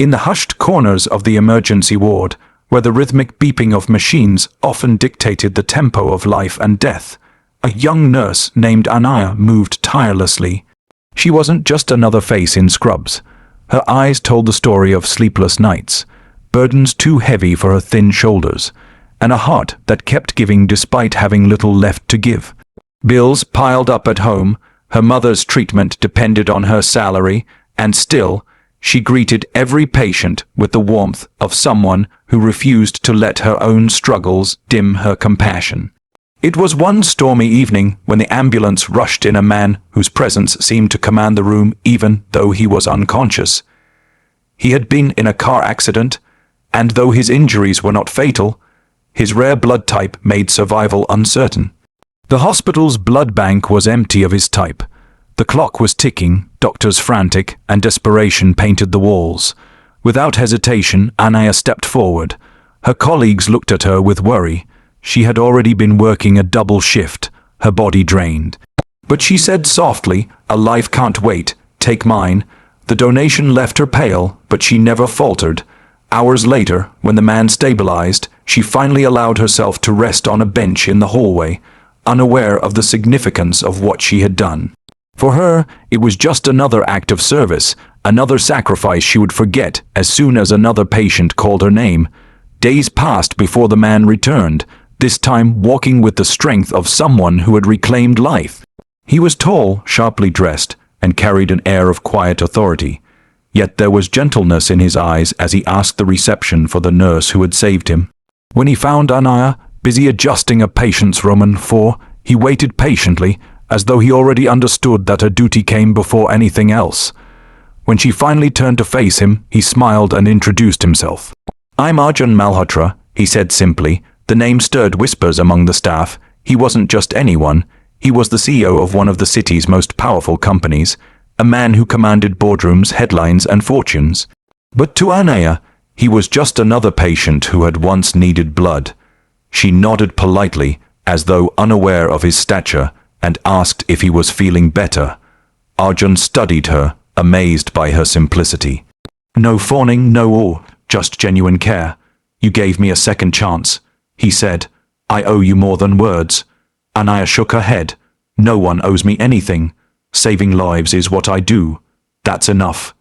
In the hushed corners of the emergency ward, where the rhythmic beeping of machines often dictated the tempo of life and death, a young nurse named Anaya moved tirelessly. She wasn't just another face in scrubs. Her eyes told the story of sleepless nights, burdens too heavy for her thin shoulders, and a heart that kept giving despite having little left to give. Bills piled up at home, her mother's treatment depended on her salary, and still, she greeted every patient with the warmth of someone who refused to let her own struggles dim her compassion. It was one stormy evening when the ambulance rushed in a man whose presence seemed to command the room even though he was unconscious. He had been in a car accident, and though his injuries were not fatal, his rare blood type made survival uncertain. The hospital's blood bank was empty of his type. The clock was ticking, doctors frantic, and desperation painted the walls. Without hesitation, Anaya stepped forward. Her colleagues looked at her with worry. She had already been working a double shift, her body drained. But she said softly, "A life can't wait, take mine." The donation left her pale, but she never faltered. Hours later, when the man stabilized, she finally allowed herself to rest on a bench in the hallway, unaware of the significance of what she had done. For her, it was just another act of service, another sacrifice she would forget as soon as another patient called her name. Days passed before the man returned, this time walking with the strength of someone who had reclaimed life. He was tall, sharply dressed, and carried an air of quiet authority. Yet there was gentleness in his eyes as he asked the reception for the nurse who had saved him. When he found Anaya busy adjusting a patient's Roman 4, he waited patiently, as though he already understood that her duty came before anything else. When she finally turned to face him, he smiled and introduced himself. "I'm Arjun Malhotra," he said simply. The name stirred whispers among the staff. He wasn't just anyone. He was the CEO of one of the city's most powerful companies, a man who commanded boardrooms, headlines, and fortunes. But to Anaya, he was just another patient who had once needed blood. She nodded politely, as though unaware of his stature, and asked if he was feeling better. Arjun studied her, amazed by her simplicity. "No fawning, no awe, just genuine care. You gave me a second chance," he said. "I owe you more than words." Anaya shook her head. "No one owes me anything. Saving lives is what I do. That's enough."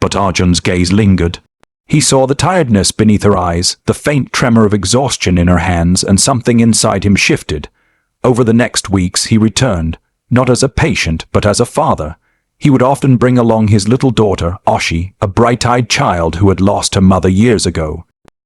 But Arjun's gaze lingered. He saw the tiredness beneath her eyes, the faint tremor of exhaustion in her hands, and something inside him shifted. Over the next weeks he returned, not as a patient, but as a father. He would often bring along his little daughter, Oshi, a bright-eyed child who had lost her mother years ago.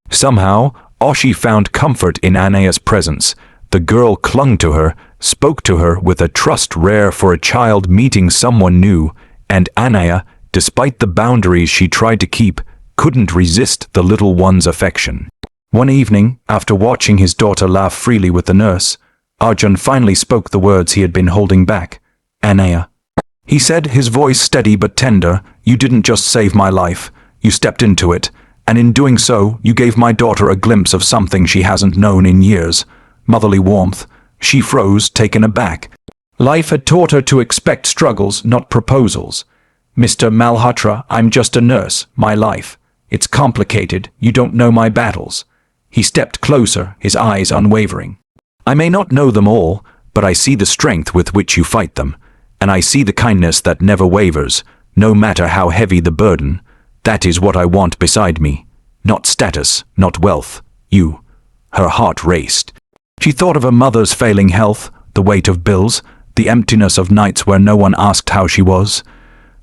Somehow, Oshi found comfort in Anaya's presence. The girl clung to her, spoke to her with a trust rare for a child meeting someone new, and Anaya, despite the boundaries she tried to keep, couldn't resist the little one's affection. One evening, after watching his daughter laugh freely with the nurse, Arjun finally spoke the words he had been holding back. "Anaya," he said, his voice steady but tender, "you didn't just save my life, you stepped into it, and in doing so, you gave my daughter a glimpse of something she hasn't known in years. Motherly warmth." She froze, taken aback. Life had taught her to expect struggles, not proposals. "Mr. Malhotra, I'm just a nurse, my life. It's complicated, you don't know my battles." He stepped closer, his eyes unwavering. "I may not know them all, but I see the strength with which you fight them, and I see the kindness that never wavers, no matter how heavy the burden. That is what I want beside me. Not status, not wealth. You." Her heart raced. She thought of her mother's failing health, the weight of bills, the emptiness of nights where no one asked how she was.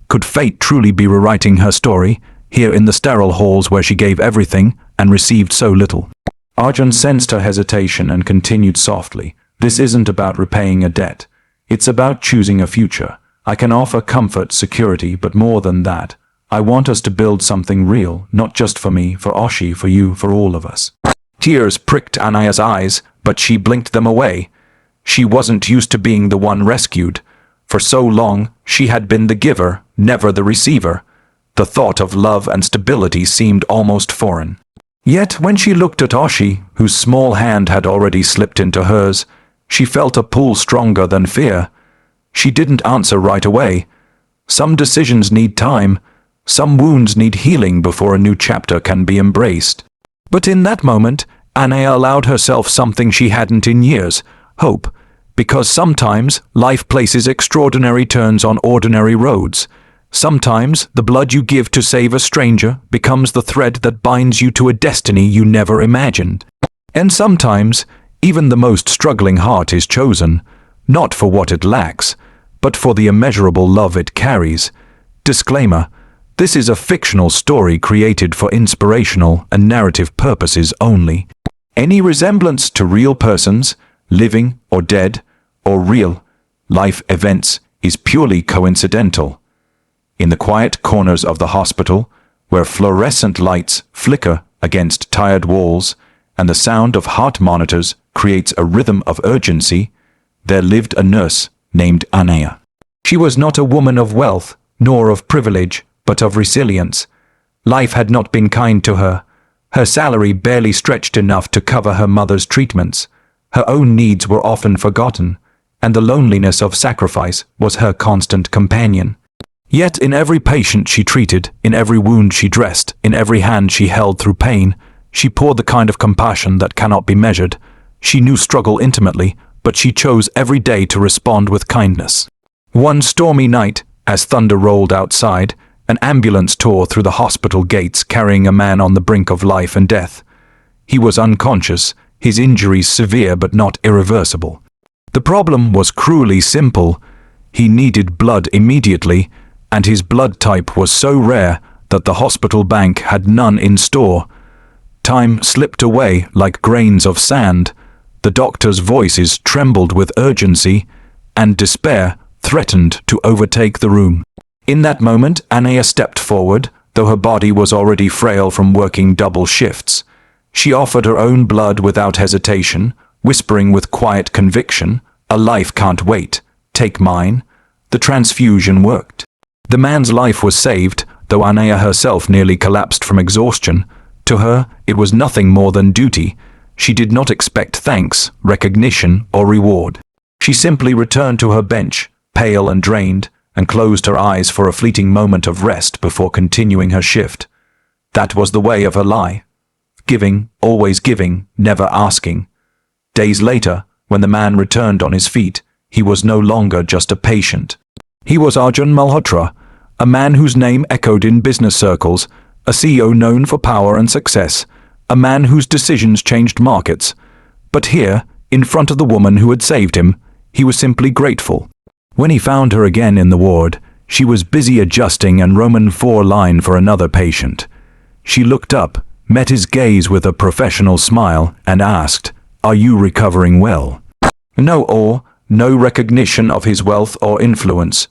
Could fate truly be rewriting her story, here in the sterile halls where she gave everything and received so little? Arjun sensed her hesitation and continued softly. "This isn't about repaying a debt. It's about choosing a future. I can offer comfort, security, but more than that. I want us to build something real, not just for me, for Oshi, for you, for all of us." Tears pricked Anaya's eyes, but she blinked them away. She wasn't used to being the one rescued. For so long, she had been the giver, never the receiver. The thought of love and stability seemed almost foreign. Yet when she looked at Oshi, whose small hand had already slipped into hers, she felt a pull stronger than fear. She didn't answer right away. Some decisions need time. Some wounds need healing before a new chapter can be embraced. But in that moment, Anaya allowed herself something she hadn't in years: hope. Because sometimes life places extraordinary turns on ordinary roads. Sometimes the blood you give to save a stranger becomes the thread that binds you to a destiny you never imagined. And sometimes even the most struggling heart is chosen, not for what it lacks, but for the immeasurable love it carries. Disclaimer: this is a fictional story created for inspirational and narrative purposes only. Any resemblance to real persons, living or dead, or real life events is purely coincidental. In the quiet corners of the hospital, where fluorescent lights flicker against tired walls and the sound of heart monitors creates a rhythm of urgency, there lived a nurse named Anaya. She was not a woman of wealth nor of privilege, but of resilience. Life had not been kind to her. Her salary barely stretched enough to cover her mother's treatments. Her own needs were often forgotten, and the loneliness of sacrifice was her constant companion. Yet in every patient she treated, in every wound she dressed, in every hand she held through pain, she poured the kind of compassion that cannot be measured. She knew struggle intimately, but she chose every day to respond with kindness. One stormy night, as thunder rolled outside, an ambulance tore through the hospital gates carrying a man on the brink of life and death. He was unconscious, his injuries severe but not irreversible. The problem was cruelly simple. He needed blood immediately, and his blood type was so rare that the hospital bank had none in store. Time slipped away like grains of sand. The doctor's voices trembled with urgency, and despair threatened to overtake the room. In that moment, Anaya stepped forward, though her body was already frail from working double shifts. She offered her own blood without hesitation, whispering with quiet conviction, "A life can't wait. Take mine." The transfusion worked. The man's life was saved, though Anaya herself nearly collapsed from exhaustion. To her, it was nothing more than duty. She did not expect thanks, recognition, or reward. She simply returned to her bench, pale and drained, and closed her eyes for a fleeting moment of rest before continuing her shift. That was the way of her life. Giving, always giving, never asking. Days later, when the man returned on his feet, he was no longer just a patient. He was Arjun Malhotra, a man whose name echoed in business circles, a CEO known for power and success, a man whose decisions changed markets. But here, in front of the woman who had saved him, he was simply grateful. When he found her again in the ward, she was busy adjusting an Roman IV line for another patient. She looked up, met his gaze with a professional smile, and asked, "Are you recovering well?" No awe, no recognition of his wealth or influence,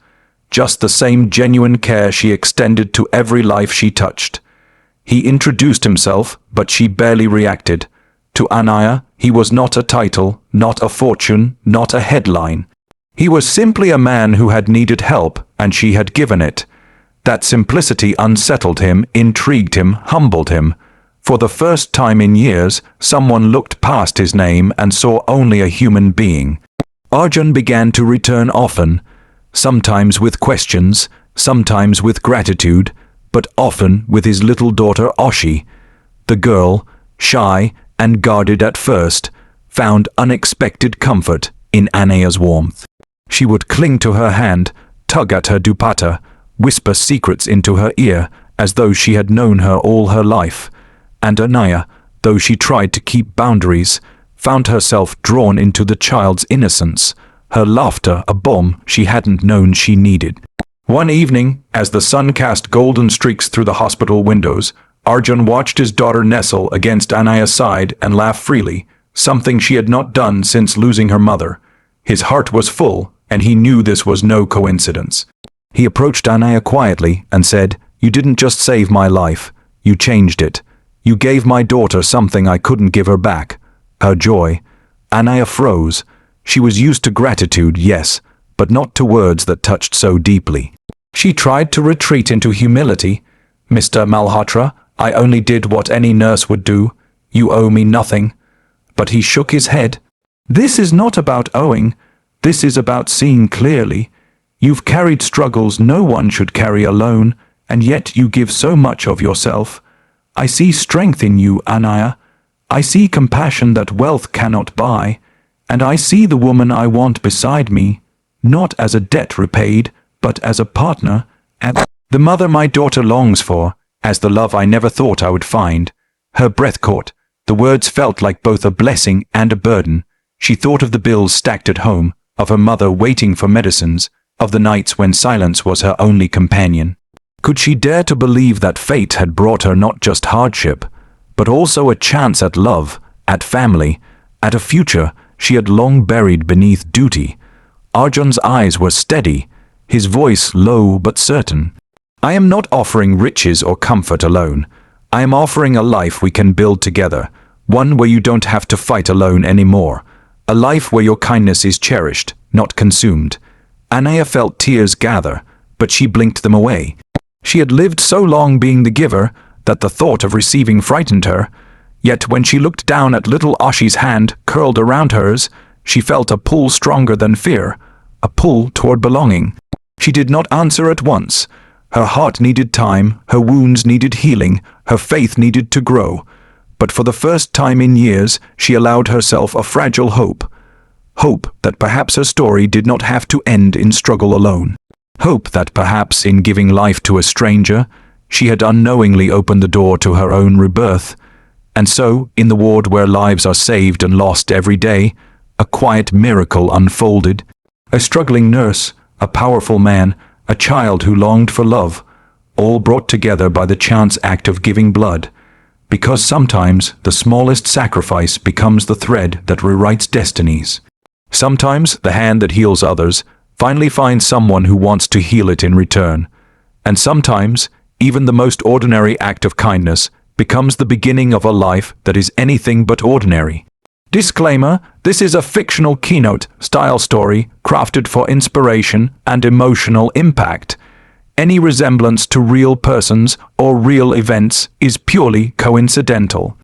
just the same genuine care she extended to every life she touched. He introduced himself, but she barely reacted. To Anaya, he was not a title, not a fortune, not a headline. He was simply a man who had needed help, and she had given it. That simplicity unsettled him, intrigued him, humbled him. For the first time in years, someone looked past his name and saw only a human being. Arjun began to return often, sometimes with questions, sometimes with gratitude, but often with his little daughter Oshi. The girl, shy and guarded at first, found unexpected comfort in Anaya's warmth. She would cling to her hand, tug at her dupatta, whisper secrets into her ear as though she had known her all her life. And Anaya, though she tried to keep boundaries, found herself drawn into the child's innocence, her laughter a balm she hadn't known she needed. One evening, as the sun cast golden streaks through the hospital windows, Arjun watched his daughter nestle against Anaya's side and laugh freely, something she had not done since losing her mother. His heart was full, and he knew this was no coincidence. He approached Anaya quietly and said, "You didn't just save my life, you changed it. You gave my daughter something I couldn't give her back, her joy." Anaya froze. She was used to gratitude, yes, but not to words that touched so deeply. She tried to retreat into humility. "Mr. Malhotra, I only did what any nurse would do. You owe me nothing." But he shook his head. "This is not about owing. This is about seeing clearly. You've carried struggles no one should carry alone, and yet you give so much of yourself. I see strength in you, Anaya. I see compassion that wealth cannot buy, and I see the woman I want beside me, not as a debt repaid, but as a partner, and the mother my daughter longs for, as the love I never thought I would find. Her breath caught. The words felt like both a blessing and a burden. She thought of the bills stacked at home, of her mother waiting for medicines, of the nights when silence was her only companion. Could she dare to believe that fate had brought her not just hardship, but also a chance at love, at family, at a future she had long buried beneath duty? Arjun's eyes were steady, his voice low but certain. I am not offering riches or comfort alone. I am offering a life we can build together, one where you don't have to fight alone anymore, a life where your kindness is cherished, not consumed. Anaya felt tears gather, but she blinked them away. She had lived so long being the giver that the thought of receiving frightened her, yet when she looked down at little Ashi's hand curled around hers, she felt a pull stronger than fear, a pull toward belonging. She did not answer at once. Her heart needed time, her wounds needed healing, her faith needed to grow. But for the first time in years, she allowed herself a fragile hope. Hope that perhaps her story did not have to end in struggle alone. Hope that perhaps in giving life to a stranger, she had unknowingly opened the door to her own rebirth. And so, in the ward where lives are saved and lost every day, a quiet miracle unfolded. A struggling nurse, a powerful man, a child who longed for love, all brought together by the chance act of giving blood. Because sometimes the smallest sacrifice becomes the thread that rewrites destinies. Sometimes the hand that heals others finally finds someone who wants to heal it in return. And sometimes, even the most ordinary act of kindness becomes the beginning of a life that is anything but ordinary. Disclaimer: this is a fictional keynote style story crafted for inspiration and emotional impact. Any resemblance to real persons or real events is purely coincidental.